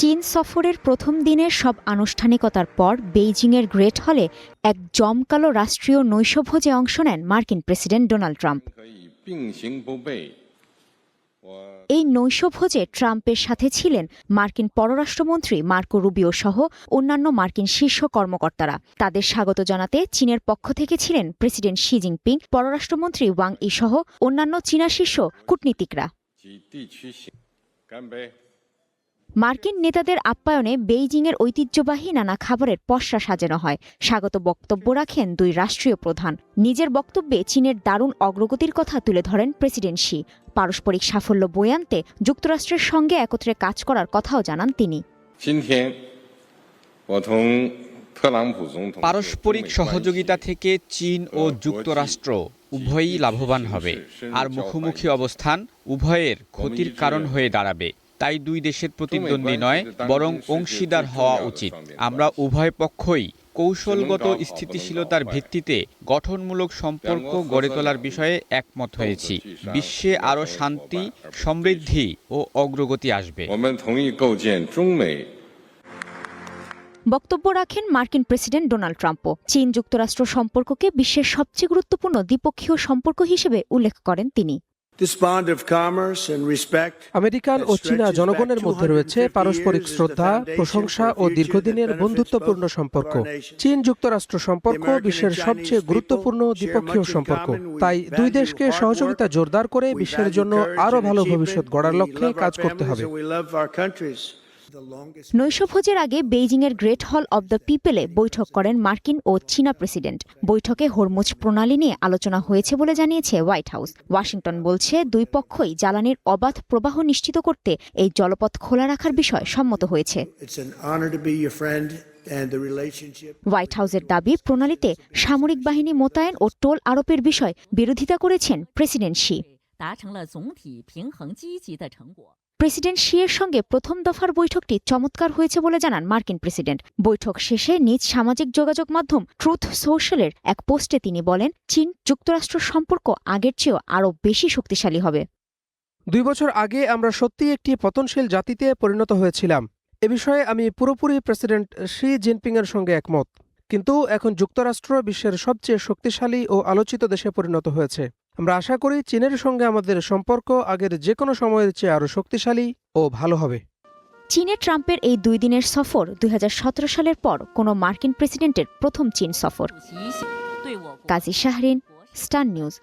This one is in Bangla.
চীন সফরের প্রথম দিনের সব আনুষ্ঠানিকতার পর বেইজিংয়ের গ্রেট হলে এক জমকালো রাষ্ট্রীয় নৈশভোজে অংশ নেন মার্কিন প্রেসিডেন্ট ডোনাল্ড ট্রাম্প। এই নৈশভোজে ট্রাম্পের সাথে ছিলেন মার্কিন পররাষ্ট্রমন্ত্রী মার্কো রুবিও সহ অন্যান্য মার্কিন শীর্ষ কর্মকর্তারা। তাদের স্বাগত জানাতে চীনের পক্ষ থেকে ছিলেন প্রেসিডেন্ট শি জিনপিং, পররাষ্ট্রমন্ত্রী ওয়াং ই সহ অন্যান্য চীনা শীর্ষ কূটনীতিকরা। মার্কিন নেতাদের আপ্যায়নে বেইজিংয়ের ঐতিহ্যবাহী নানা খাবারের পসরা সাজানো হয়। স্বাগত বক্তব্য রাখেন দুই রাষ্ট্রীয় প্রধান। নিজের বক্তব্যে চীনের দারুণ অগ্রগতির কথা তুলে ধরেন প্রেসিডেন্ট শি। পারস্পরিক সাফল্য বয়ে আনতে যুক্তরাষ্ট্রের সঙ্গে একত্রে কাজ করার কথাও জানান তিনি। পারস্পরিক সহযোগিতা থেকে চীন ও যুক্তরাষ্ট্র উভয়ই লাভবান হবে, আর মুখোমুখি অবস্থান উভয়ের ক্ষতির কারণ হয়ে দাঁড়াবে। তাই দুই দেশের প্রতিদ্বন্দ্বী নয়, বরং অংশীদার হওয়া উচিত। আমরা উভয় পক্ষই কৌশলগত স্থিতিশীলতার ভিত্তিতে গঠনমূলক সম্পর্ক গড়ে তোলার বিষয়ে একমত হয়েছি। বিশ্বে আরও শান্তি, সমৃদ্ধি ও অগ্রগতি আসবে। বক্তব্য রাখেন মার্কিন প্রেসিডেন্ট ডোনাল্ড ট্রাম্পও। চীন যুক্তরাষ্ট্র সম্পর্ককে বিশ্বের সবচেয়ে গুরুত্বপূর্ণ দ্বিপক্ষীয় সম্পর্ক হিসেবে উল্লেখ করেন তিনি। আমেরিকান ও চীনা জনগণের মধ্যে রয়েছে পারস্পরিক শ্রদ্ধা, প্রশংসা ও দীর্ঘদিনের বন্ধুত্বপূর্ণ সম্পর্ক। চীন যুক্তরাষ্ট্র সম্পর্ক বিশ্বের সবচেয়ে গুরুত্বপূর্ণ দ্বিপক্ষীয় সম্পর্ক। তাই দুই দেশকে সহযোগিতা জোরদার করে বিশ্বের জন্য আরও ভালো ভবিষ্যৎ গড়ার লক্ষ্যে কাজ করতে হবে। নৈশভোজের আগে বেইজিংয়ের গ্রেট হল অব দ্য পিপলে বৈঠক করেন মার্কিন ও চীনা প্রেসিডেন্ট। বৈঠকে হরমুজ প্রণালী নিয়ে আলোচনা হয়েছে বলে জানিয়েছে হোয়াইট হাউস। ওয়াশিংটন বলছে দুই পক্ষই জ্বালানির অবাধ প্রবাহ নিশ্চিত করতে এই জলপথ খোলা রাখার বিষয়ে সম্মত হয়েছে। হোয়াইট হাউসের দাবি, প্রণালীতে সামরিক বাহিনী মোতায়েন ও টোল আরোপের বিষয় বিরোধিতা করেছেন প্রেসিডেন্ট শি। প্রেসিডেন্ট শি এর সঙ্গে প্রথম দফার বৈঠকটি চমৎকার হয়েছে বলে জানান মার্কিন প্রেসিডেন্ট। বৈঠক শেষে নিজ সামাজিক যোগাযোগ মাধ্যম ট্রুথ সোশ্যালের এক পোস্টে তিনি বলেন, চীন যুক্তরাষ্ট্র সম্পর্ক আগের চেয়েও আরও বেশি শক্তিশালী হবে। 2 বছর আগে আমরা সত্যি একটি পতনশীল জাতিতে পরিণত হয়েছিলাম। এ বিষয়ে আমি পুরোপুরি প্রেসিডেন্ট শি জিনপিংয়ের সঙ্গে একমত। কিন্তু এখন যুক্তরাষ্ট্র বিশ্বের সবচেয়ে শক্তিশালী ও আলোচিত দেশে পরিণত হয়েছে। আমরা আশা করি চীনের সঙ্গে আমাদের সম্পর্ক আগের যে কোনো সময়ের চেয়ে আরও শক্তিশালী ও ভালো হবে। চীনে ট্রাম্পের এই 2 দিনের সফর 2017 সালের পর কোনো মার্কিন প্রেসিডেন্টের প্রথম চীন সফর। কাজী শাহরিন, স্টার নিউজ।